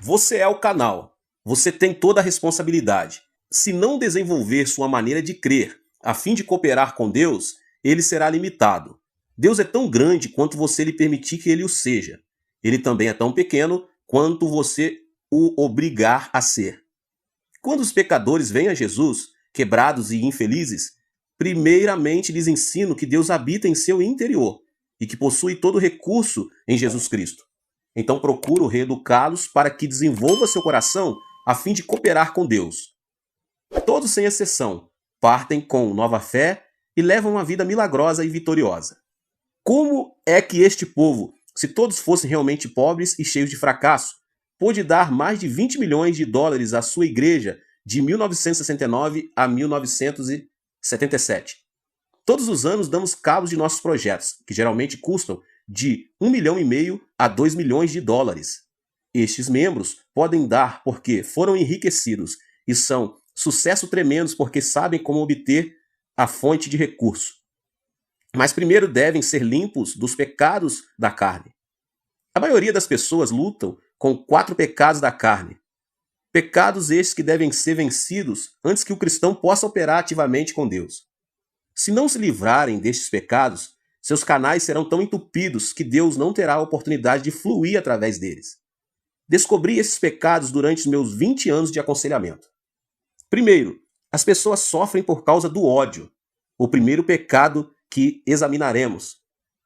Você é o canal. Você tem toda a responsabilidade. Se não desenvolver sua maneira de crer a fim de cooperar com Deus, ele será limitado. Deus é tão grande quanto você lhe permitir que ele o seja. Ele também é tão pequeno quanto você o obrigar a ser. Quando os pecadores vêm a Jesus, quebrados e infelizes, primeiramente lhes ensino que Deus habita em seu interior e que possui todo recurso em Jesus Cristo. Então procuro reeducá-los para que desenvolva seu coração a fim de cooperar com Deus. Todos, sem exceção, partem com nova fé e levam uma vida milagrosa e vitoriosa. Como é que este povo, se todos fossem realmente pobres e cheios de fracasso, pôde dar mais de 20 milhões de dólares à sua igreja de 1969 a 1977? Todos os anos damos cabos de nossos projetos, que geralmente custam de 1,5 milhão a 2 milhões de dólares. Estes membros podem dar porque foram enriquecidos e são sucesso tremendos porque sabem como obter a fonte de recurso. Mas primeiro devem ser limpos dos pecados da carne. A maioria das pessoas lutam com 4 pecados da carne. Pecados estes que devem ser vencidos antes que o cristão possa operar ativamente com Deus. Se não se livrarem destes pecados, seus canais serão tão entupidos que Deus não terá a oportunidade de fluir através deles. Descobri esses pecados durante os meus 20 anos de aconselhamento. Primeiro, as pessoas sofrem por causa do ódio. O primeiro pecado que examinaremos.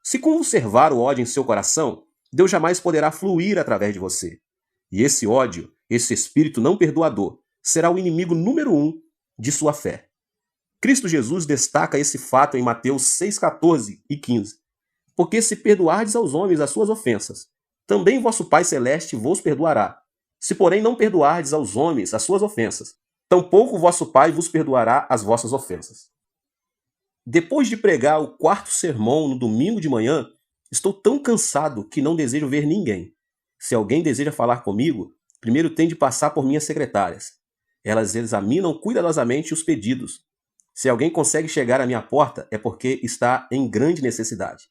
Se conservar o ódio em seu coração, Deus jamais poderá fluir através de você. E esse ódio, esse espírito não perdoador, será o inimigo número 1 de sua fé. Cristo Jesus destaca esse fato em Mateus 6,14 e 15. Porque se perdoardes aos homens as suas ofensas, também vosso Pai Celeste vos perdoará. Se porém não perdoardes aos homens as suas ofensas, tampouco vosso Pai vos perdoará as vossas ofensas. Depois de pregar o 4º sermão no domingo de manhã, estou tão cansado que não desejo ver ninguém. Se alguém deseja falar comigo, primeiro tem de passar por minhas secretárias. Elas examinam cuidadosamente os pedidos. Se alguém consegue chegar à minha porta, é porque está em grande necessidade.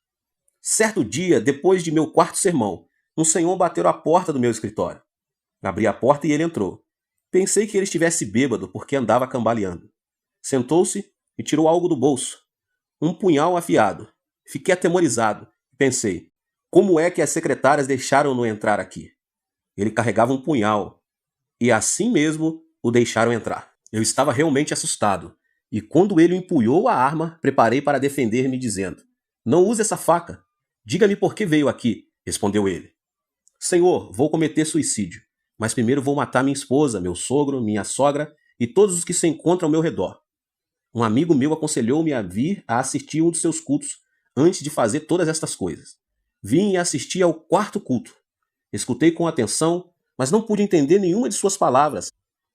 Certo dia, depois de meu 4º sermão, um senhor bateu à porta do meu escritório. Abri a porta e ele entrou. Pensei que ele estivesse bêbado porque andava cambaleando. Sentou-se e tirou algo do bolso. Um punhal afiado. Fiquei atemorizado. Pensei, como é que as secretárias deixaram-no entrar aqui? Ele carregava um punhal. E assim mesmo o deixaram entrar. Eu estava realmente assustado. E quando ele empunhou a arma, preparei para defender-me dizendo, não use essa faca. Diga-me por que veio aqui, respondeu ele. Senhor, vou cometer suicídio. Mas primeiro vou matar minha esposa, meu sogro, minha sogra e todos os que se encontram ao meu redor. Um amigo meu aconselhou-me a vir a assistir um dos seus cultos antes de fazer todas estas coisas. Vim e assisti ao 4º culto. Escutei com atenção, mas não pude entender nenhuma de suas palavras.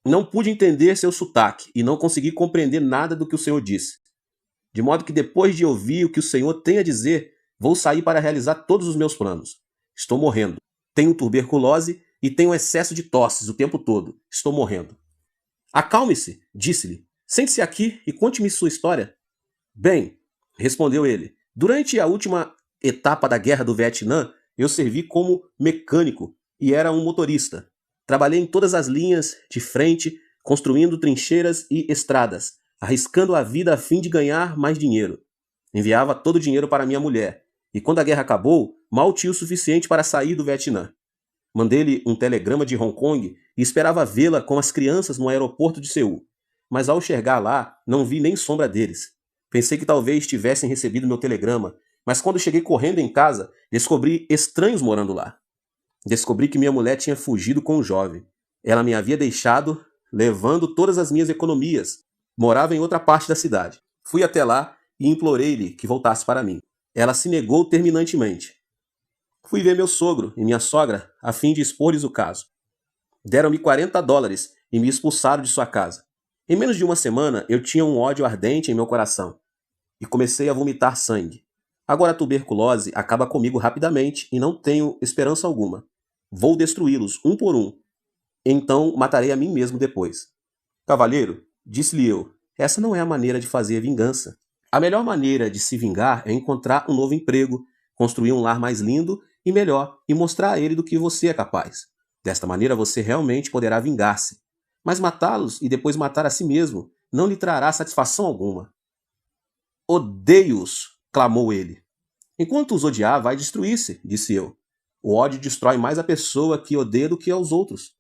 Não pude entender seu sotaque e não consegui compreender nada do que o Senhor disse. De modo que depois de ouvir o que o Senhor tem a dizer, vou sair para realizar todos os meus planos. Estou morrendo. Tenho tuberculose e tenho excesso de tosses o tempo todo. Estou morrendo. Acalme-se, disse-lhe. Sente-se aqui e conte-me sua história. Bem, respondeu ele, durante a última etapa da Guerra do Vietnã, eu servi como mecânico e era um motorista. Trabalhei em todas as linhas de frente, construindo trincheiras e estradas, arriscando a vida a fim de ganhar mais dinheiro. Enviava todo o dinheiro para minha mulher, e quando a guerra acabou, mal tinha o suficiente para sair do Vietnã. Mandei-lhe um telegrama de Hong Kong e esperava vê-la com as crianças no aeroporto de Seul. Mas ao chegar lá, não vi nem sombra deles. Pensei que talvez tivessem recebido meu telegrama, mas quando cheguei correndo em casa, descobri estranhos morando lá. Descobri que minha mulher tinha fugido com um jovem. Ela me havia deixado, levando todas as minhas economias. Morava em outra parte da cidade. Fui até lá e implorei-lhe que voltasse para mim. Ela se negou terminantemente. Fui ver meu sogro e minha sogra a fim de expor-lhes o caso. Deram-me $40 e me expulsaram de sua casa. Em menos de uma semana, eu tinha um ódio ardente em meu coração e comecei a vomitar sangue. Agora a tuberculose acaba comigo rapidamente e não tenho esperança alguma. Vou destruí-los um por um. Então matarei a mim mesmo depois. Cavalheiro, disse-lhe eu, essa não é a maneira de fazer vingança. A melhor maneira de se vingar é encontrar um novo emprego, construir um lar mais lindo e melhor e mostrar a ele do que você é capaz. Desta maneira você realmente poderá vingar-se. Mas matá-los e depois matar a si mesmo não lhe trará satisfação alguma. Odeio-os, clamou ele. Enquanto os odiar, vai destruir-se, disse eu. O ódio destrói mais a pessoa que odeia do que aos outros.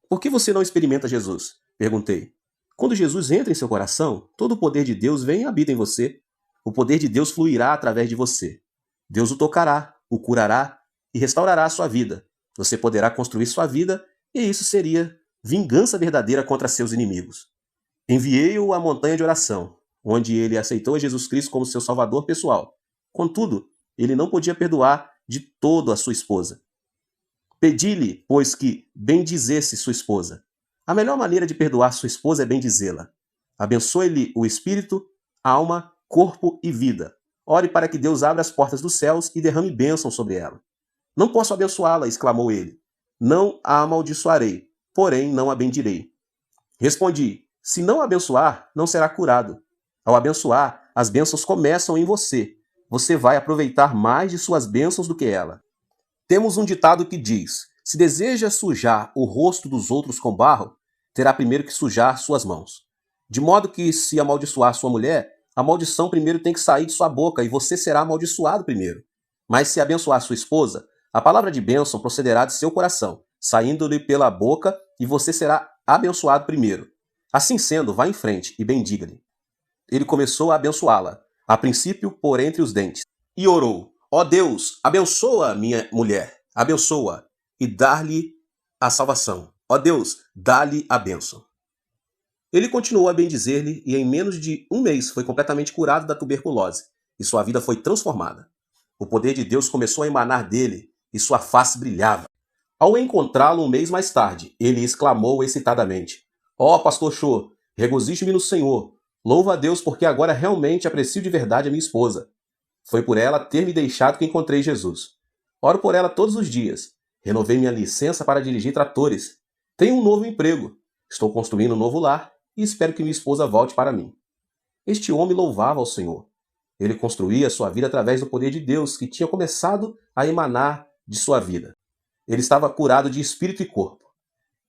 Por que você não experimenta Jesus? Perguntei. Quando Jesus entra em seu coração, todo o poder de Deus vem e habita em você. O poder de Deus fluirá através de você. Deus o tocará, o curará e restaurará a sua vida. Você poderá construir sua vida e isso seria vingança verdadeira contra seus inimigos. Enviei-o à montanha de oração, onde ele aceitou a Jesus Cristo como seu salvador pessoal. Contudo, ele não podia perdoar de todo a sua esposa. Pedi-lhe, pois, que bendizesse sua esposa. A melhor maneira de perdoar sua esposa é bendizê-la. Abençoe-lhe o espírito, alma, corpo e vida. Ore para que Deus abra as portas dos céus e derrame bênção sobre ela. Não posso abençoá-la, exclamou ele. Não a amaldiçoarei, porém não a bendirei. Respondi, se não a abençoar, não será curado. Ao abençoar, as bênçãos começam em você. Você vai aproveitar mais de suas bênçãos do que ela. Temos um ditado que diz, se deseja sujar o rosto dos outros com barro, terá primeiro que sujar suas mãos. De modo que, se amaldiçoar sua mulher, a maldição primeiro tem que sair de sua boca e você será amaldiçoado primeiro. Mas se abençoar sua esposa, a palavra de bênção procederá de seu coração, saindo-lhe pela boca e você será abençoado primeiro. Assim sendo, vá em frente e bendiga-lhe. Ele começou a abençoá-la, a princípio por entre os dentes, e orou, ó Deus, abençoa minha mulher, abençoa e dá-lhe a salvação. Ó Deus, dá-lhe a bênção. Ele continuou a bendizer-lhe e em menos de um mês foi completamente curado da tuberculose e sua vida foi transformada. O poder de Deus começou a emanar dele e sua face brilhava. Ao encontrá-lo um mês mais tarde, ele exclamou excitadamente, ó Pastor Cho, regozije-me no Senhor. Louvo a Deus porque agora realmente aprecio de verdade a minha esposa. Foi por ela ter me deixado que encontrei Jesus. Oro por ela todos os dias. Renovei minha licença para dirigir tratores. Tenho um novo emprego. Estou construindo um novo lar e espero que minha esposa volte para mim. Este homem louvava ao Senhor. Ele construía sua vida através do poder de Deus que tinha começado a emanar de sua vida. Ele estava curado de espírito e corpo.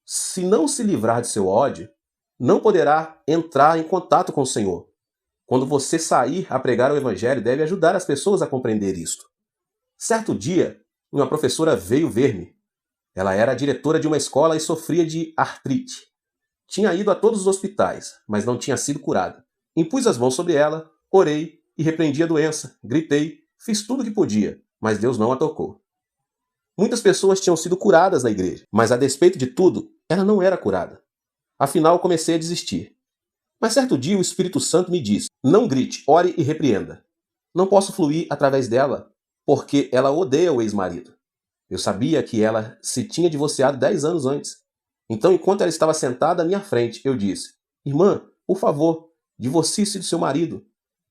Se não se livrar de seu ódio, não poderá entrar em contato com o Senhor. Quando você sair a pregar o Evangelho, deve ajudar as pessoas a compreender isto. Certo dia, uma professora veio ver-me. Ela era a diretora de uma escola e sofria de artrite. Tinha ido a todos os hospitais, mas não tinha sido curada. Impus as mãos sobre ela, orei e repreendi a doença. Gritei, fiz tudo o que podia, mas Deus não a tocou. Muitas pessoas tinham sido curadas na igreja, mas a despeito de tudo, ela não era curada. Afinal, comecei a desistir. Mas certo dia o Espírito Santo me disse, não grite, ore e repreenda. Não posso fluir através dela, porque ela odeia o ex-marido. Eu sabia que ela se tinha divorciado 10 anos antes. Então, enquanto ela estava sentada à minha frente, eu disse, irmã, por favor, divorcie-se do seu marido.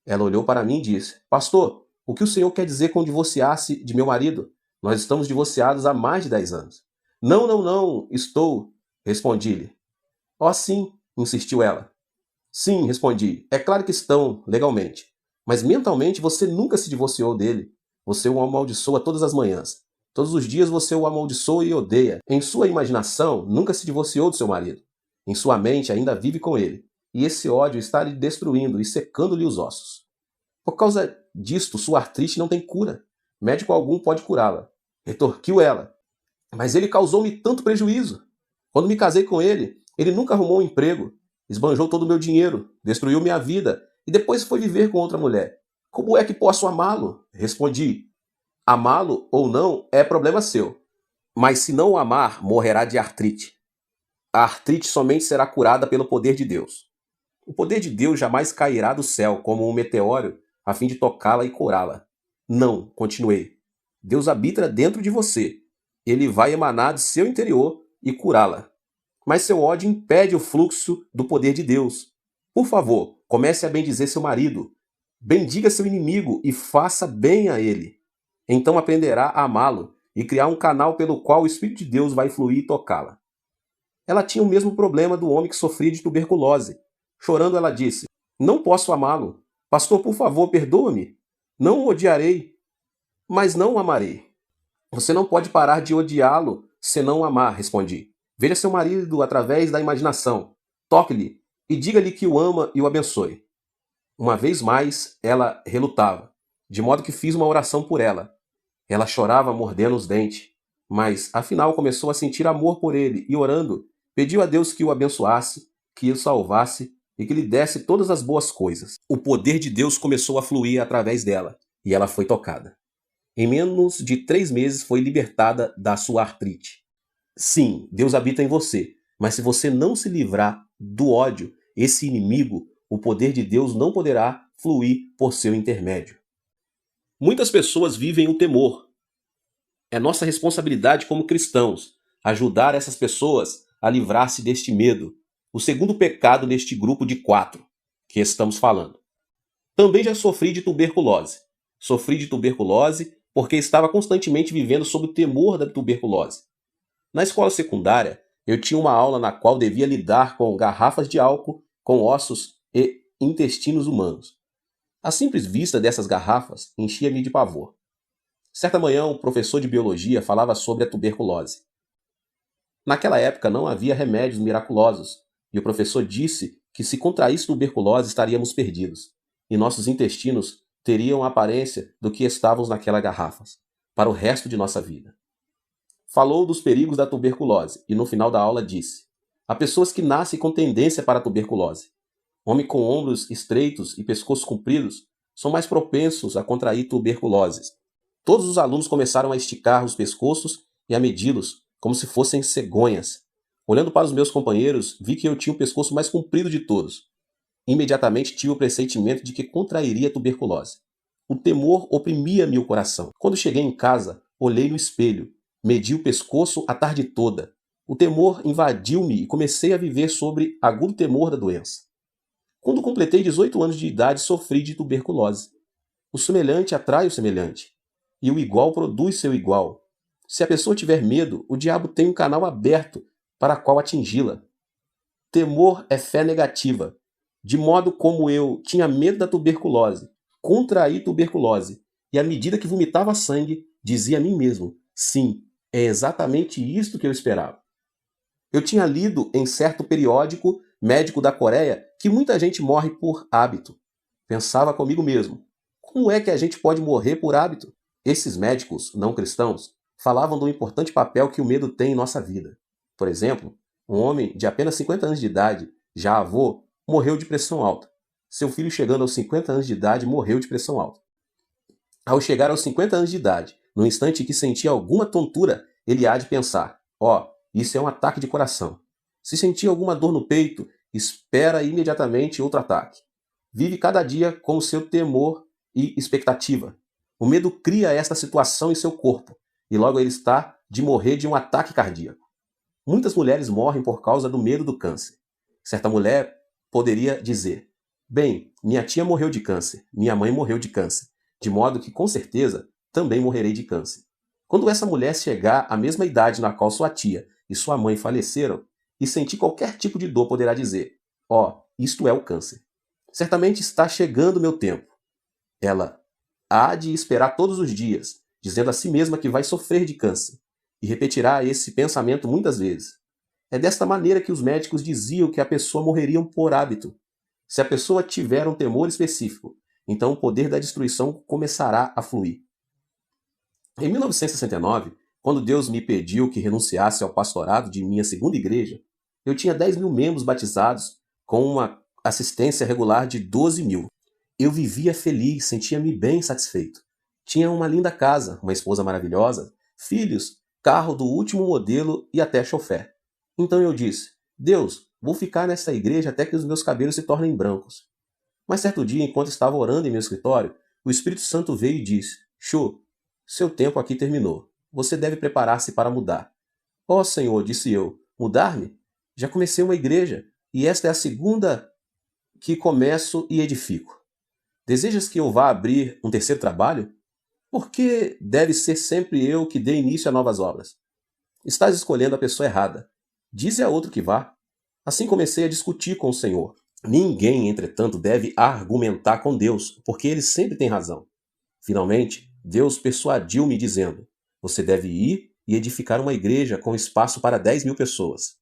Ela olhou para mim e disse, pastor, o que o senhor quer dizer com divorciar-se de meu marido? Nós estamos divorciados há mais de 10 anos. Não, estou, respondi-lhe. Oh, sim, insistiu ela. Sim, respondi, é claro que estão, legalmente. Mas mentalmente você nunca se divorciou dele. Você o amaldiçoa todas as manhãs. Todos os dias você o amaldiçoa e odeia. Em sua imaginação, nunca se divorciou do seu marido. Em sua mente ainda vive com ele. E esse ódio está lhe destruindo e secando-lhe os ossos. Por causa disto, sua artrite não tem cura. Médico algum pode curá-la. Retorquiu ela. Mas ele causou-me tanto prejuízo. Quando me casei com ele, ele nunca arrumou um emprego. Esbanjou todo o meu dinheiro, destruiu minha vida e depois foi viver com outra mulher. Como é que posso amá-lo? Respondi. Amá-lo ou não é problema seu. Mas se não o amar, morrerá de artrite. A artrite somente será curada pelo poder de Deus. O poder de Deus jamais cairá do céu como um meteoro a fim de tocá-la e curá-la. Não, continuei. Deus habita dentro de você. Ele vai emanar de seu interior e curá-la. Mas seu ódio impede o fluxo do poder de Deus. Por favor, comece a bendizer seu marido. Bendiga seu inimigo e faça bem a ele. Então aprenderá a amá-lo e criar um canal pelo qual o Espírito de Deus vai fluir e tocá-la. Ela tinha o mesmo problema do homem que sofria de tuberculose. Chorando, ela disse, não posso amá-lo. Pastor, por favor, perdoa-me. Não o odiarei, mas não o amarei. Você não pode parar de odiá-lo senão amar, respondi. Veja seu marido através da imaginação. Toque-lhe e diga-lhe que o ama e o abençoe. Uma vez mais, ela relutava, de modo que fiz uma oração por ela. Ela chorava mordendo os dentes, mas afinal começou a sentir amor por ele e, orando, pediu a Deus que o abençoasse, que o salvasse e que lhe desse todas as boas coisas. O poder de Deus começou a fluir através dela e ela foi tocada. Em menos de 3 meses foi libertada da sua artrite. Sim, Deus habita em você, mas se você não se livrar do ódio, esse inimigo, o poder de Deus não poderá fluir por seu intermédio. Muitas pessoas vivem o temor. É nossa responsabilidade como cristãos ajudar essas pessoas a livrar-se deste medo, o segundo pecado neste grupo de 4 que estamos falando. Também já sofri de tuberculose. Sofri de tuberculose porque estava constantemente vivendo sob o temor da tuberculose. Na escola secundária, eu tinha uma aula na qual devia lidar com garrafas de álcool, com ossos e intestinos humanos. A simples vista dessas garrafas enchia-me de pavor. Certa manhã, o professor de biologia falava sobre a tuberculose. Naquela época não havia remédios miraculosos, e o professor disse que se contraísse tuberculose estaríamos perdidos, e nossos intestinos teriam a aparência do que estávamos naquelas garrafas, para o resto de nossa vida. Falou dos perigos da tuberculose, e no final da aula disse: há pessoas que nascem com tendência para a tuberculose. Homens com ombros estreitos e pescoços compridos são mais propensos a contrair tuberculose. Todos os alunos começaram a esticar os pescoços e a medi-los, como se fossem cegonhas. Olhando para os meus companheiros, vi que eu tinha o pescoço mais comprido de todos. Imediatamente tive o pressentimento de que contrairia tuberculose. O temor oprimia-me o coração. Quando cheguei em casa, olhei no espelho, medi o pescoço a tarde toda. O temor invadiu-me e comecei a viver sobre agudo temor da doença. Quando completei 18 anos de idade, sofri de tuberculose. O semelhante atrai o semelhante, e o igual produz seu igual. Se a pessoa tiver medo, o diabo tem um canal aberto para qual atingi-la. Temor é fé negativa. De modo como eu tinha medo da tuberculose, contraí tuberculose, e à medida que vomitava sangue, dizia a mim mesmo: sim, é exatamente isto que eu esperava. Eu tinha lido em certo periódico médico da Coreia que muita gente morre por hábito. Pensava comigo mesmo: como é que a gente pode morrer por hábito? Esses médicos não cristãos falavam do importante papel que o medo tem em nossa vida. Por exemplo, um homem de apenas 50 anos de idade, já avô, morreu de pressão alta. Seu filho, chegando aos 50 anos de idade, morreu de pressão alta. Ao chegar aos 50 anos de idade, no instante em que sentia alguma tontura, ele há de pensar: isso é um ataque de coração. Se sentir alguma dor no peito, espera imediatamente outro ataque. Vive cada dia com o seu temor e expectativa. O medo cria esta situação em seu corpo, e logo ele está de morrer de um ataque cardíaco. Muitas mulheres morrem por causa do medo do câncer. Certa mulher poderia dizer: bem, minha tia morreu de câncer, minha mãe morreu de câncer, de modo que, com certeza, também morrerei de câncer. Quando essa mulher chegar à mesma idade na qual sua tia e sua mãe faleceram, e sentir qualquer tipo de dor, poderá dizer: isto é o câncer. Certamente está chegando o meu tempo. Ela há de esperar todos os dias, dizendo a si mesma que vai sofrer de câncer, e repetirá esse pensamento muitas vezes. É desta maneira que os médicos diziam que a pessoa morreria por hábito. Se a pessoa tiver um temor específico, então o poder da destruição começará a fluir. Em 1969, quando Deus me pediu que renunciasse ao pastorado de minha segunda igreja, eu tinha 10 mil membros batizados com uma assistência regular de 12 mil. Eu vivia feliz, sentia-me bem satisfeito. Tinha uma linda casa, uma esposa maravilhosa, filhos, carro do último modelo e até chofer. Então eu disse: Deus, vou ficar nessa igreja até que os meus cabelos se tornem brancos. Mas certo dia, enquanto estava orando em meu escritório, o Espírito Santo veio e disse: Shô, seu tempo aqui terminou. Você deve preparar-se para mudar. Senhor, disse eu, mudar-me? Já comecei uma igreja, e esta é a segunda que começo e edifico. Desejas que eu vá abrir um terceiro trabalho? Por que deve ser sempre eu que dê início a novas obras? Estás escolhendo a pessoa errada. Dize a outro que vá. Assim comecei a discutir com o Senhor. Ninguém, entretanto, deve argumentar com Deus, porque ele sempre tem razão. Finalmente, Deus persuadiu-me dizendo: você deve ir e edificar uma igreja com espaço para 10 mil pessoas.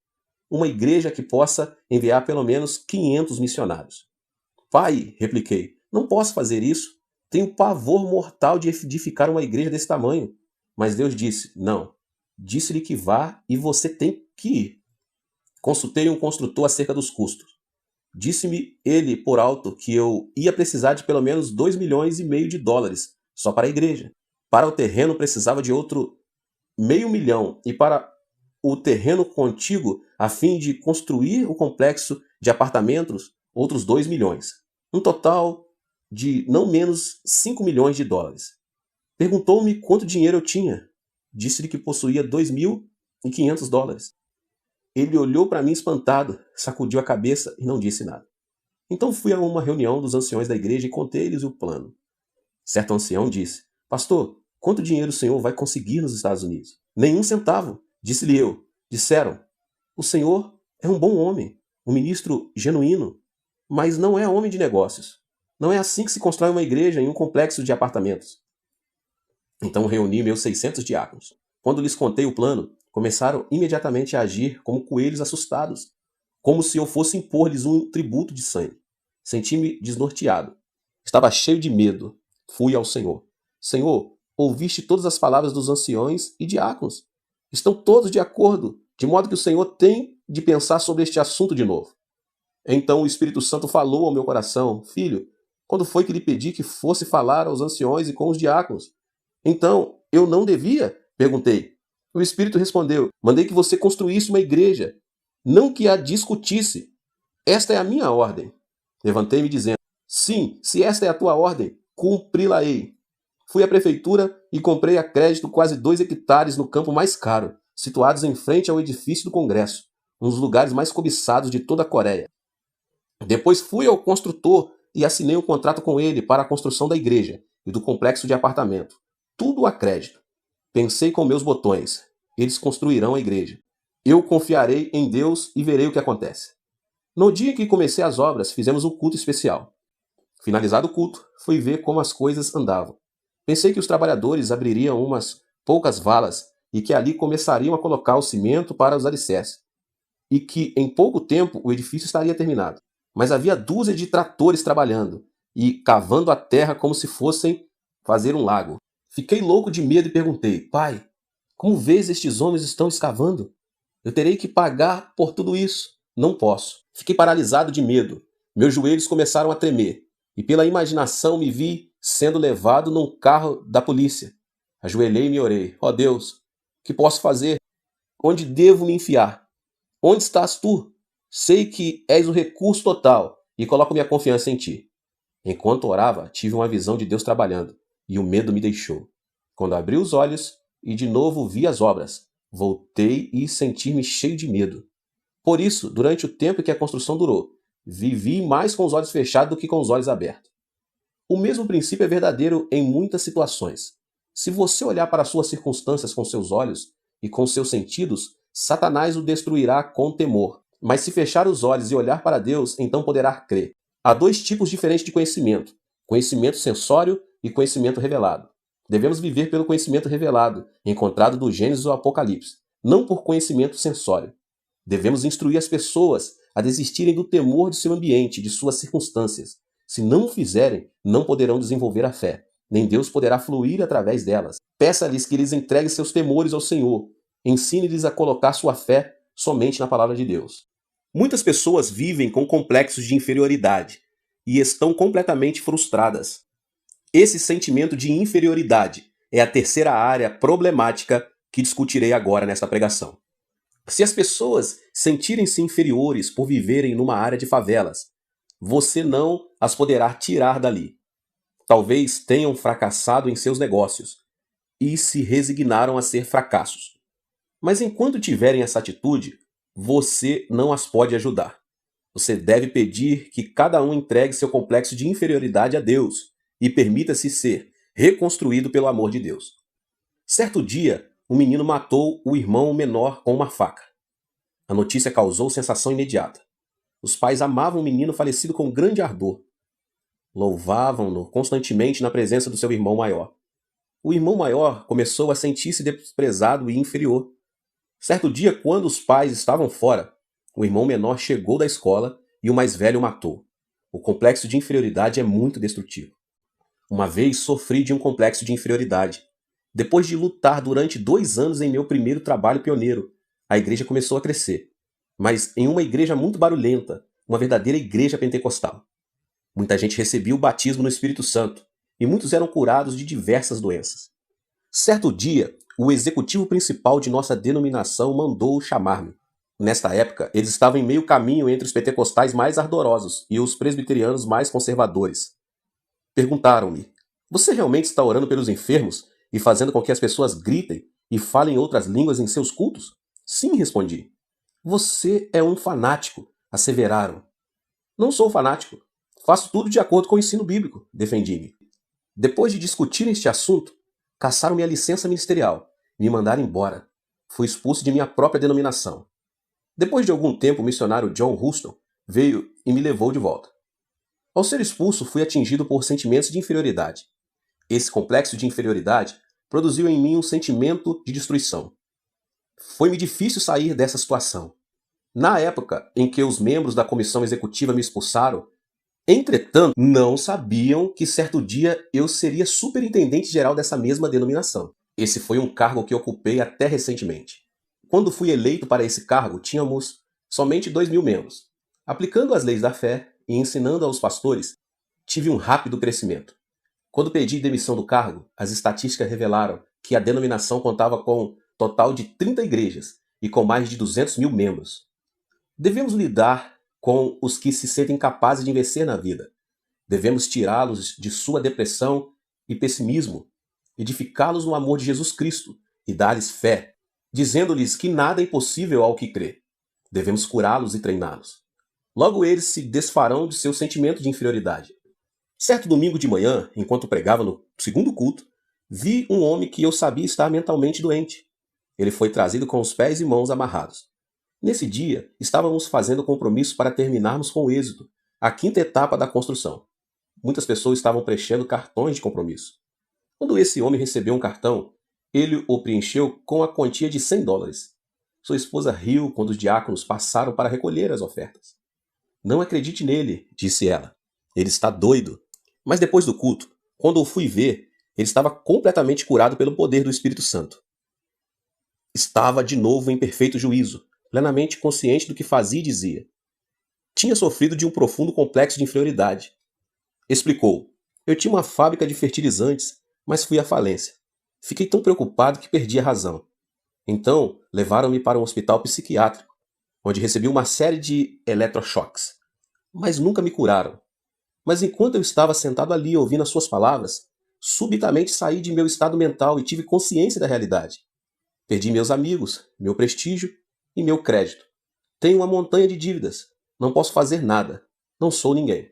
Uma igreja que possa enviar pelo menos 500 missionários. Pai, repliquei, não posso fazer isso. Tenho pavor mortal de edificar uma igreja desse tamanho. Mas Deus disse, não. Disse-lhe que vá e você tem que ir. Consultei um construtor acerca dos custos. Disse-me ele por alto que eu ia precisar de pelo menos 2,5 milhões de dólares só para a igreja. Para o terreno precisava de outro meio milhão e para o terreno contíguo a fim de construir o complexo de apartamentos outros 2 milhões. Um total de não menos 5 milhões de dólares. Perguntou-me quanto dinheiro eu tinha. Disse-lhe que possuía 2.500 dólares. Ele olhou para mim espantado, sacudiu a cabeça e não disse nada. Então fui a uma reunião dos anciões da igreja e contei-lhes o plano. Certo ancião disse, pastor, quanto dinheiro o senhor vai conseguir nos Estados Unidos? Nenhum centavo, disse-lhe eu. Disseram, o senhor é um bom homem, um ministro genuíno, mas não é homem de negócios. Não é assim que se constrói uma igreja em um complexo de apartamentos. Então reuni meus 600 diáconos. Quando lhes contei o plano, começaram imediatamente a agir como coelhos assustados, como se eu fosse impor-lhes um tributo de sangue. Senti-me desnorteado. Estava cheio de medo. Fui ao Senhor. Senhor, ouviste todas as palavras dos anciões e diáconos. Estão todos de acordo, de modo que o Senhor tem de pensar sobre este assunto de novo. Então o Espírito Santo falou ao meu coração, filho, quando foi que lhe pedi que fosse falar aos anciões e com os diáconos? Então, eu não devia? Perguntei. O Espírito respondeu, mandei que você construísse uma igreja, não que a discutisse. Esta é a minha ordem. Levantei-me dizendo, sim, se esta é a tua ordem, cumpri-la-ei. Fui à prefeitura e comprei a crédito quase 2 hectares no campo mais caro, situados em frente ao edifício do Congresso, um dos lugares mais cobiçados de toda a Coreia. Depois fui ao construtor e assinei um contrato com ele para a construção da igreja e do complexo de apartamento. Tudo a crédito. Pensei com meus botões. Eles construirão a igreja. Eu confiarei em Deus e verei o que acontece. No dia em que comecei as obras, fizemos um culto especial. Finalizado o culto, fui ver como as coisas andavam. Pensei que os trabalhadores abririam umas poucas valas e que ali começariam a colocar o cimento para os alicerces. E que em pouco tempo o edifício estaria terminado. Mas havia dúzia de tratores trabalhando e cavando a terra como se fossem fazer um lago. Fiquei louco de medo e perguntei, pai, como vês estes homens estão escavando? Eu terei que pagar por tudo isso. Não posso. Fiquei paralisado de medo. Meus joelhos começaram a tremer. E pela imaginação me vi sendo levado num carro da polícia. Ajoelhei-me e orei. Ó Deus, que posso fazer? Onde devo me enfiar? Onde estás tu? Sei que és o recurso total e coloco minha confiança em ti. Enquanto orava, tive uma visão de Deus trabalhando e o medo me deixou. Quando abri os olhos e de novo vi as obras, voltei e senti-me cheio de medo. Por isso, durante o tempo que a construção durou, vivi mais com os olhos fechados do que com os olhos abertos. O mesmo princípio é verdadeiro em muitas situações. Se você olhar para suas circunstâncias com seus olhos e com seus sentidos, Satanás o destruirá com temor. Mas se fechar os olhos e olhar para Deus, então poderá crer. Há 2 tipos diferentes de conhecimento: conhecimento sensório e conhecimento revelado. Devemos viver pelo conhecimento revelado, encontrado do Gênesis ao Apocalipse, não por conhecimento sensório. Devemos instruir as pessoas a desistirem do temor de seu ambiente, de suas circunstâncias. Se não o fizerem, não poderão desenvolver a fé, nem Deus poderá fluir através delas. Peça-lhes que lhes entregue seus temores ao Senhor. Ensine-lhes a colocar sua fé somente na palavra de Deus. Muitas pessoas vivem com complexos de inferioridade e estão completamente frustradas. Esse sentimento de inferioridade é a terceira área problemática que discutirei agora nesta pregação. Se as pessoas sentirem-se inferiores por viverem numa área de favelas, você não as poderá tirar dali. Talvez tenham fracassado em seus negócios e se resignaram a ser fracassos. Mas enquanto tiverem essa atitude, você não as pode ajudar. Você deve pedir que cada um entregue seu complexo de inferioridade a Deus e permita-se ser reconstruído pelo amor de Deus. Certo dia, um menino matou o irmão menor com uma faca. A notícia causou sensação imediata. Os pais amavam o menino falecido com grande ardor. Louvavam-no constantemente na presença do seu irmão maior. o irmão maior começou a sentir-se desprezado e inferior. Certo dia, quando os pais estavam fora, o irmão menor chegou da escola e o mais velho o matou. O complexo de inferioridade é muito destrutivo. Uma vez sofri de um complexo de inferioridade. Depois de lutar durante 2 anos em meu primeiro trabalho pioneiro, a igreja começou a crescer. Mas em uma igreja muito barulhenta, uma verdadeira igreja pentecostal. Muita gente recebia o batismo no Espírito Santo e muitos eram curados de diversas doenças. Certo dia, o executivo principal de nossa denominação mandou chamar-me. Nesta época, eles estavam em meio caminho entre os pentecostais mais ardorosos e os presbiterianos mais conservadores. Perguntaram-me: "Você realmente está orando pelos enfermos e fazendo com que as pessoas gritem e falem outras línguas em seus cultos?" "Sim", respondi. "Você é um fanático", asseveraram. "Não sou fanático. Faço tudo de acordo com o ensino bíblico", defendi-me. Depois de discutir este assunto, cassaram minha licença ministerial e me mandaram embora. Fui expulso de minha própria denominação. Depois de algum tempo, o missionário John Huston veio e me levou de volta. Ao ser expulso, fui atingido por sentimentos de inferioridade. Esse complexo de inferioridade produziu em mim um sentimento de destruição. Foi-me difícil sair dessa situação. Na época em que os membros da comissão executiva me expulsaram, entretanto, não sabiam que certo dia eu seria superintendente geral dessa mesma denominação. Esse foi um cargo que ocupei até recentemente. Quando fui eleito para esse cargo, tínhamos somente 2.000 membros. Aplicando as leis da fé e ensinando aos pastores, tive um rápido crescimento. Quando pedi demissão do cargo, as estatísticas revelaram que a denominação contava com total de 30 igrejas e com mais de 200.000 membros. Devemos lidar com os que se sentem capazes de vencer na vida. Devemos tirá-los de sua depressão e pessimismo, edificá-los no amor de Jesus Cristo e dar-lhes fé, dizendo-lhes que nada é impossível ao que crê. Devemos curá-los e treiná-los. Logo eles se desfarão de seu sentimento de inferioridade. Certo domingo de manhã, enquanto pregava no segundo culto, vi um homem que eu sabia estar mentalmente doente. Ele foi trazido com os pés e mãos amarrados. Nesse dia, estávamos fazendo compromisso para terminarmos com êxito a 5ª etapa da construção. Muitas pessoas estavam preenchendo cartões de compromisso. Quando esse homem recebeu um cartão, ele o preencheu com a quantia de $100. Sua esposa riu quando os diáconos passaram para recolher as ofertas. "Não acredite nele", disse ela. "Ele está doido." Mas depois do culto, quando o fui ver, ele estava completamente curado pelo poder do Espírito Santo. Estava de novo em perfeito juízo, plenamente consciente do que fazia e dizia. Tinha sofrido de um profundo complexo de inferioridade. Explicou: "Eu tinha uma fábrica de fertilizantes, mas fui à falência. Fiquei tão preocupado que perdi a razão. Então, levaram-me para um hospital psiquiátrico, onde recebi uma série de eletrochoques. Mas nunca me curaram. Mas enquanto eu estava sentado ali ouvindo as suas palavras, subitamente saí de meu estado mental e tive consciência da realidade. Perdi meus amigos, meu prestígio e meu crédito. Tenho uma montanha de dívidas. Não posso fazer nada. Não sou ninguém."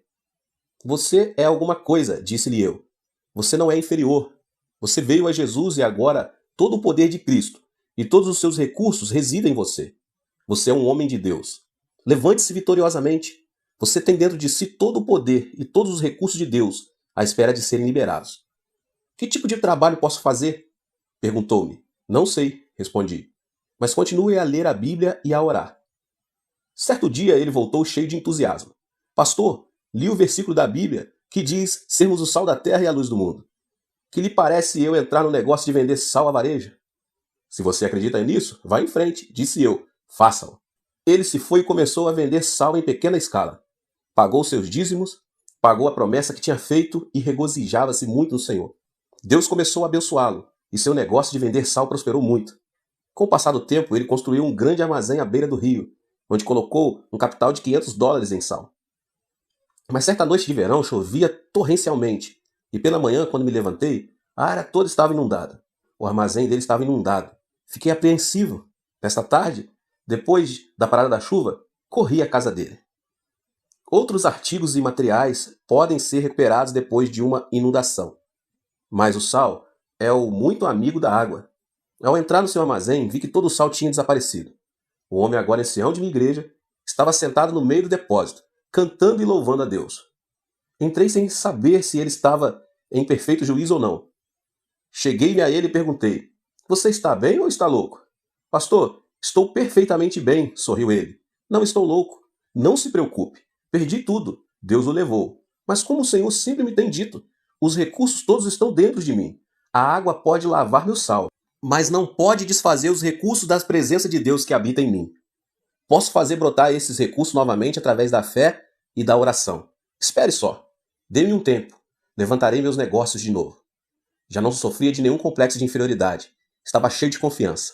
"Você é alguma coisa", disse-lhe eu. "Você não é inferior. Você veio a Jesus e agora todo o poder de Cristo e todos os seus recursos residem em você. Você é um homem de Deus. Levante-se vitoriosamente. Você tem dentro de si todo o poder e todos os recursos de Deus à espera de serem liberados." "Que tipo de trabalho posso fazer?" perguntou-me. "Não sei", respondi. "Mas continue a ler a Bíblia e a orar." Certo dia ele voltou cheio de entusiasmo. "Pastor, li o versículo da Bíblia que diz sermos o sal da terra e a luz do mundo. Que lhe parece eu entrar no negócio de vender sal a varejo?" "Se você acredita nisso, vá em frente", disse eu. "Faça-o." Ele se foi e começou a vender sal em pequena escala. Pagou seus dízimos, pagou a promessa que tinha feito e regozijava-se muito no Senhor. Deus começou a abençoá-lo e seu negócio de vender sal prosperou muito. Com o passar do tempo, ele construiu um grande armazém à beira do rio, onde colocou um capital de $500 em sal. Mas certa noite de verão chovia torrencialmente, e pela manhã, quando me levantei, a área toda estava inundada. O armazém dele estava inundado. Fiquei apreensivo. Nesta tarde, depois da parada da chuva, corri à casa dele. Outros artigos e materiais podem ser recuperados depois de uma inundação. Mas o sal é o muito amigo da água. Ao entrar no seu armazém, vi que todo o sal tinha desaparecido. O homem, agora ancião de minha igreja, estava sentado no meio do depósito, cantando e louvando a Deus. Entrei sem saber se ele estava em perfeito juízo ou não. Cheguei-me a ele e perguntei: Você está bem ou está louco? Pastor, estou perfeitamente bem, sorriu ele. Não estou louco. Não se preocupe. Perdi tudo. Deus o levou. Mas como o Senhor sempre me tem dito, os recursos todos estão dentro de mim. A água pode lavar meu sal, mas não pode desfazer os recursos da presença de Deus que habita em mim. Posso fazer brotar esses recursos novamente através da fé e da oração. Espere só. Dê-me um tempo. Levantarei meus negócios de novo. Já não sofria de nenhum complexo de inferioridade. Estava cheio de confiança.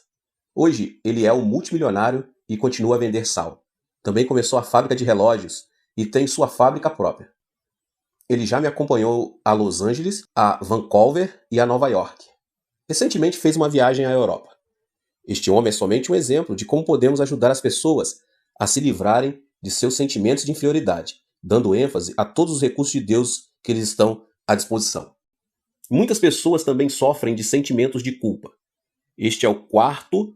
Hoje, ele é um multimilionário e continua a vender sal. Também começou a fábrica de relógios e tem sua fábrica própria. Ele já me acompanhou a Los Angeles, a Vancouver e a Nova York. Recentemente fez uma viagem à Europa. Este homem é somente um exemplo de como podemos ajudar as pessoas a se livrarem de seus sentimentos de inferioridade, dando ênfase a todos os recursos de Deus que eles estão à disposição. Muitas pessoas também sofrem de sentimentos de culpa. Este é o quarto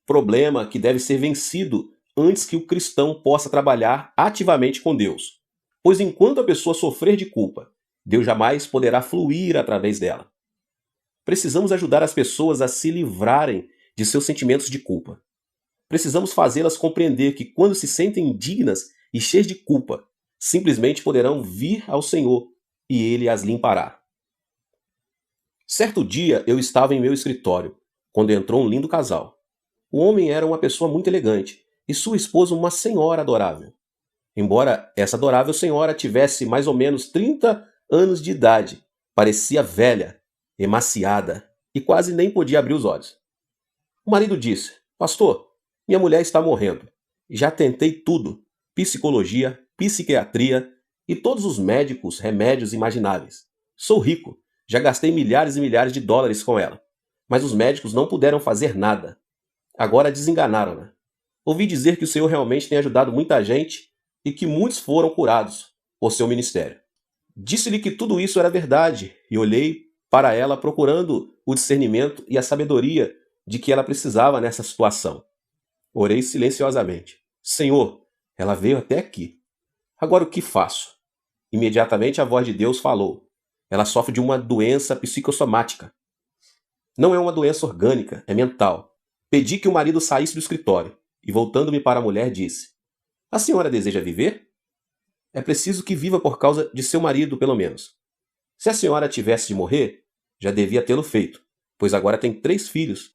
problema que deve ser vencido antes que o cristão possa trabalhar ativamente com Deus. Pois enquanto a pessoa sofrer de culpa, Deus jamais poderá fluir através dela. Precisamos ajudar as pessoas a se livrarem de seus sentimentos de culpa. Precisamos fazê-las compreender que quando se sentem indignas e cheias de culpa, simplesmente poderão vir ao Senhor e Ele as limpará. Certo dia eu estava em meu escritório, quando entrou um lindo casal. O homem era uma pessoa muito elegante e sua esposa uma senhora adorável. Embora essa adorável senhora tivesse mais ou menos 30 anos de idade, parecia velha, emaciada e quase nem podia abrir os olhos. O marido disse: Pastor, minha mulher está morrendo. Já tentei tudo, psicologia, psiquiatria e todos os médicos, remédios imagináveis. Sou rico, já gastei milhares e milhares de dólares com ela. Mas os médicos não puderam fazer nada. Agora desenganaram-na. Ouvi dizer que o Senhor realmente tem ajudado muita gente e que muitos foram curados por seu ministério. Disse-lhe que tudo isso era verdade e olhei para ela procurando o discernimento e a sabedoria de que ela precisava nessa situação. Orei silenciosamente. Senhor, ela veio até aqui. Agora o que faço? Imediatamente a voz de Deus falou. Ela sofre de uma doença psicossomática. Não é uma doença orgânica, é mental. Pedi que o marido saísse do escritório e, voltando-me para a mulher, disse: A senhora deseja viver? É preciso que viva por causa de seu marido, pelo menos. Se a senhora tivesse de morrer, já devia tê-lo feito, pois agora tem 3 filhos.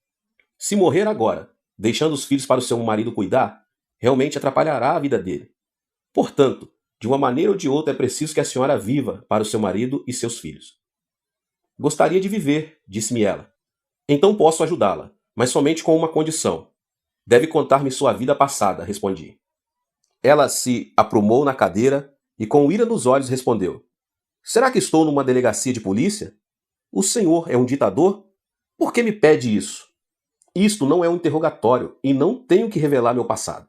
Se morrer agora, deixando os filhos para o seu marido cuidar, realmente atrapalhará a vida dele. Portanto, de uma maneira ou de outra é preciso que a senhora viva para o seu marido e seus filhos. Gostaria de viver, disse-me ela. Então posso ajudá-la, mas somente com uma condição. Deve contar-me sua vida passada, respondi. Ela se aprumou na cadeira e com ira nos olhos respondeu: Será que estou numa delegacia de polícia? O senhor é um ditador? Por que me pede isso? Isto não é um interrogatório e não tenho que revelar meu passado.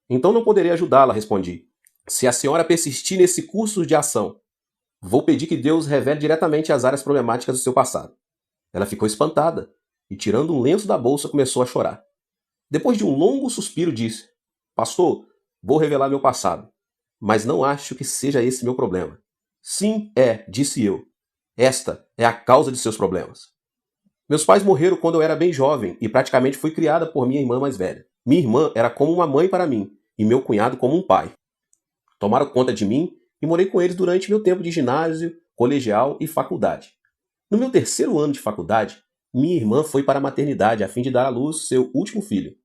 Então não poderei ajudá-la, respondi. Se a senhora persistir nesse curso de ação, vou pedir que Deus revele diretamente as áreas problemáticas do seu passado. Ela ficou espantada e, tirando um lenço da bolsa, começou a chorar. Depois de um longo suspiro, disse: Pastor, vou revelar meu passado, mas não acho que seja esse meu problema. Sim, disse eu. Esta é a causa de seus problemas. Meus pais morreram quando eu era bem jovem e praticamente fui criada por minha irmã mais velha. Minha irmã era como uma mãe para mim e meu cunhado como um pai. Tomaram conta de mim e morei com eles durante meu tempo de ginásio, colegial e faculdade. No meu 3º ano de faculdade, minha irmã foi para a maternidade a fim de dar à luz seu último filho.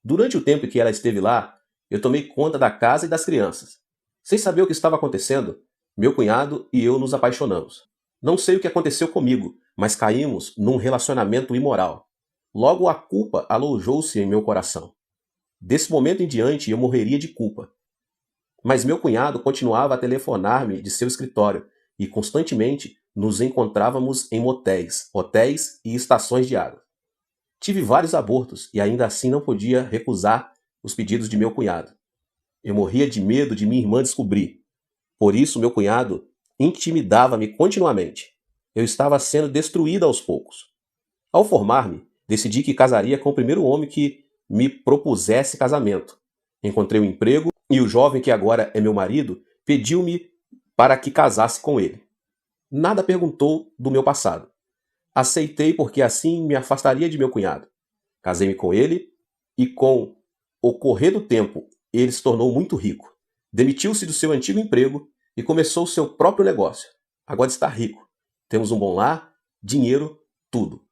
Durante o tempo que ela esteve lá, eu tomei conta da casa e das crianças. Sem saber o que estava acontecendo, meu cunhado e eu nos apaixonamos. Não sei o que aconteceu comigo, mas caímos num relacionamento imoral. Logo a culpa alojou-se em meu coração. Desse momento em diante eu morreria de culpa. Mas meu cunhado continuava a telefonar-me de seu escritório e constantemente nos encontrávamos em motéis, hotéis e estações de água. Tive vários abortos e ainda assim não podia recusar os pedidos de meu cunhado. Eu morria de medo de minha irmã descobrir. Por isso meu cunhado intimidava-me continuamente. Eu estava sendo destruída aos poucos. Ao formar-me, decidi que casaria com o primeiro homem que me propusesse casamento. Encontrei um emprego e o jovem que agora é meu marido pediu-me para que casasse com ele. Nada perguntou do meu passado. Aceitei porque assim me afastaria de meu cunhado. Casei-me com ele e, com o correr do tempo, ele se tornou muito rico. Demitiu-se do seu antigo emprego e começou o seu próprio negócio. Agora está rico. Temos um bom lar, dinheiro, tudo.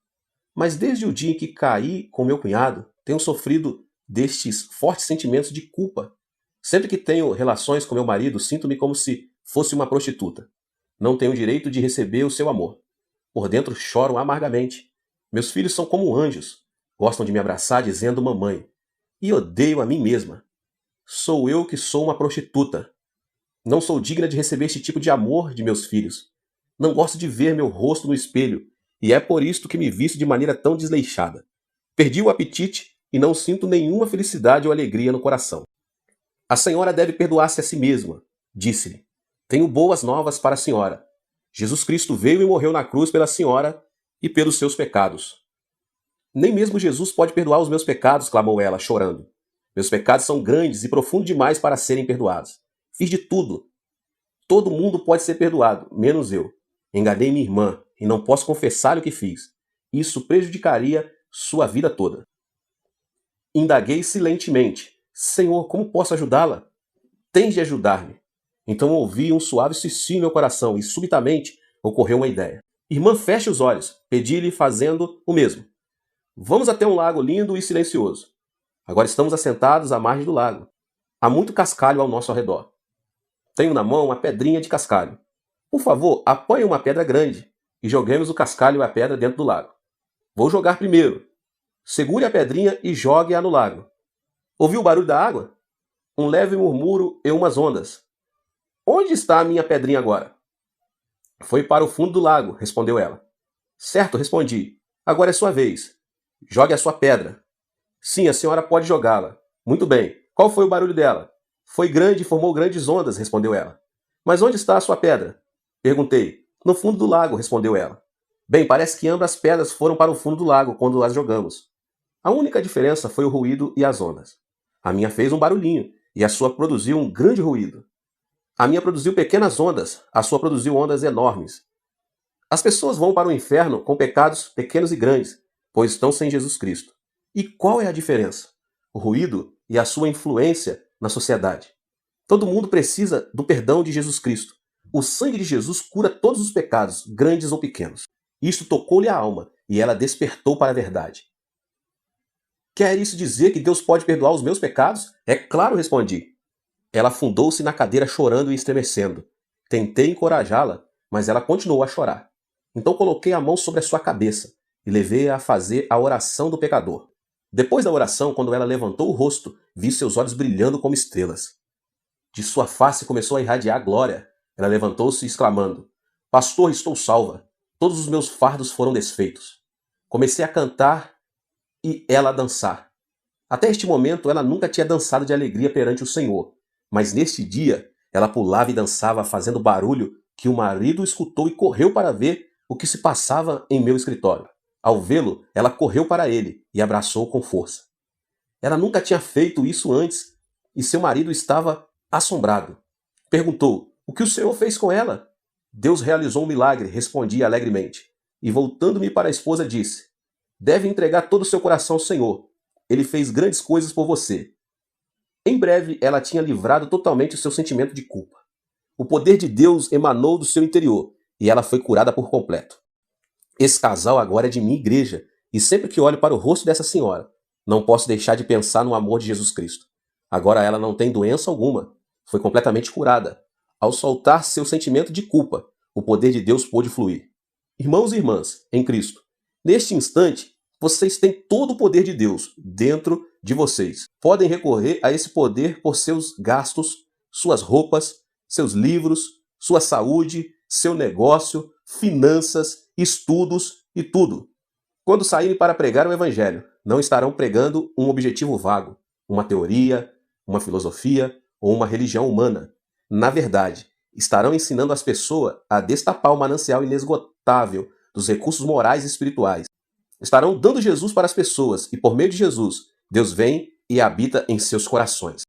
Mas desde o dia em que caí com meu cunhado, tenho sofrido destes fortes sentimentos de culpa. Sempre que tenho relações com meu marido, sinto-me como se fosse uma prostituta. Não tenho o direito de receber o seu amor. Por dentro choro amargamente. Meus filhos são como anjos. Gostam de me abraçar dizendo mamãe. E odeio a mim mesma. Sou eu que sou uma prostituta. Não sou digna de receber este tipo de amor de meus filhos. Não gosto de ver meu rosto no espelho, e é por isto que me visto de maneira tão desleixada. Perdi o apetite e não sinto nenhuma felicidade ou alegria no coração. A senhora deve perdoar-se a si mesma, disse-lhe. Tenho boas novas para a senhora. Jesus Cristo veio e morreu na cruz pela senhora e pelos seus pecados. Nem mesmo Jesus pode perdoar os meus pecados, clamou ela, chorando. Meus pecados são grandes e profundos demais para serem perdoados. Fiz de tudo. Todo mundo pode ser perdoado, menos eu. Enganei minha irmã e não posso confessar o que fiz. Isso prejudicaria sua vida toda. Indaguei silentemente. Senhor, como posso ajudá-la? Tens de ajudar-me. Então ouvi um suave sussurro em meu coração e subitamente ocorreu uma ideia. Irmã, feche os olhos. Pedi-lhe fazendo o mesmo. Vamos até um lago lindo e silencioso. Agora estamos assentados à margem do lago. Há muito cascalho ao nosso redor. Tenho na mão uma pedrinha de cascalho. Por favor, apanhe uma pedra grande e joguemos o cascalho e a pedra dentro do lago. Vou jogar primeiro. Segure a pedrinha e jogue-a no lago. Ouviu o barulho da água? Um leve murmúrio e umas ondas. Onde está a minha pedrinha agora? Foi para o fundo do lago, respondeu ela. Certo, respondi. Agora é sua vez. Jogue a sua pedra. Sim, a senhora pode jogá-la. Muito bem. Qual foi o barulho dela? Foi grande e formou grandes ondas, respondeu ela. Mas onde está a sua pedra? Perguntei. No fundo do lago, respondeu ela. Bem, parece que ambas as pedras foram para o fundo do lago quando as jogamos. A única diferença foi o ruído e as ondas. A minha fez um barulhinho e a sua produziu um grande ruído. A minha produziu pequenas ondas, a sua produziu ondas enormes. As pessoas vão para o inferno com pecados pequenos e grandes, pois estão sem Jesus Cristo. E qual é a diferença? O ruído e a sua influência na sociedade. Todo mundo precisa do perdão de Jesus Cristo. O sangue de Jesus cura todos os pecados, grandes ou pequenos. Isto tocou-lhe a alma e ela despertou para a verdade. Quer isso dizer que Deus pode perdoar os meus pecados? É claro, respondi. Ela afundou-se na cadeira chorando e estremecendo. Tentei encorajá-la, mas ela continuou a chorar. Então coloquei a mão sobre a sua cabeça e levei-a a fazer a oração do pecador. Depois da oração, quando ela levantou o rosto, vi seus olhos brilhando como estrelas. De sua face começou a irradiar glória. Ela levantou-se exclamando, Pastor, estou salva. Todos os meus fardos foram desfeitos. Comecei a cantar e ela a dançar. Até este momento, ela nunca tinha dançado de alegria perante o Senhor. Mas neste dia, ela pulava e dançava, fazendo barulho que o marido escutou e correu para ver o que se passava em meu escritório. Ao vê-lo, ela correu para ele e abraçou com força. Ela nunca tinha feito isso antes e seu marido estava assombrado. Perguntou, o que o Senhor fez com ela? Deus realizou um milagre, respondi alegremente. E voltando-me para a esposa, disse, deve entregar todo o seu coração ao Senhor. Ele fez grandes coisas por você. Em breve, ela tinha livrado totalmente o seu sentimento de culpa. O poder de Deus emanou do seu interior e ela foi curada por completo. Esse casal agora é de minha igreja e sempre que olho para o rosto dessa senhora, não posso deixar de pensar no amor de Jesus Cristo. Agora ela não tem doença alguma, foi completamente curada. Ao soltar seu sentimento de culpa, o poder de Deus pôde fluir. Irmãos e irmãs, em Cristo, neste instante, vocês têm todo o poder de Deus dentro de vocês. Podem recorrer a esse poder por seus gastos, suas roupas, seus livros, sua saúde, seu negócio, finanças, estudos e tudo. Quando saírem para pregar o Evangelho, não estarão pregando um objetivo vago, uma teoria, uma filosofia ou uma religião humana. Na verdade, estarão ensinando as pessoas a destapar o manancial inesgotável dos recursos morais e espirituais. Estarão dando Jesus para as pessoas e, por meio de Jesus, Deus vem e habita em seus corações.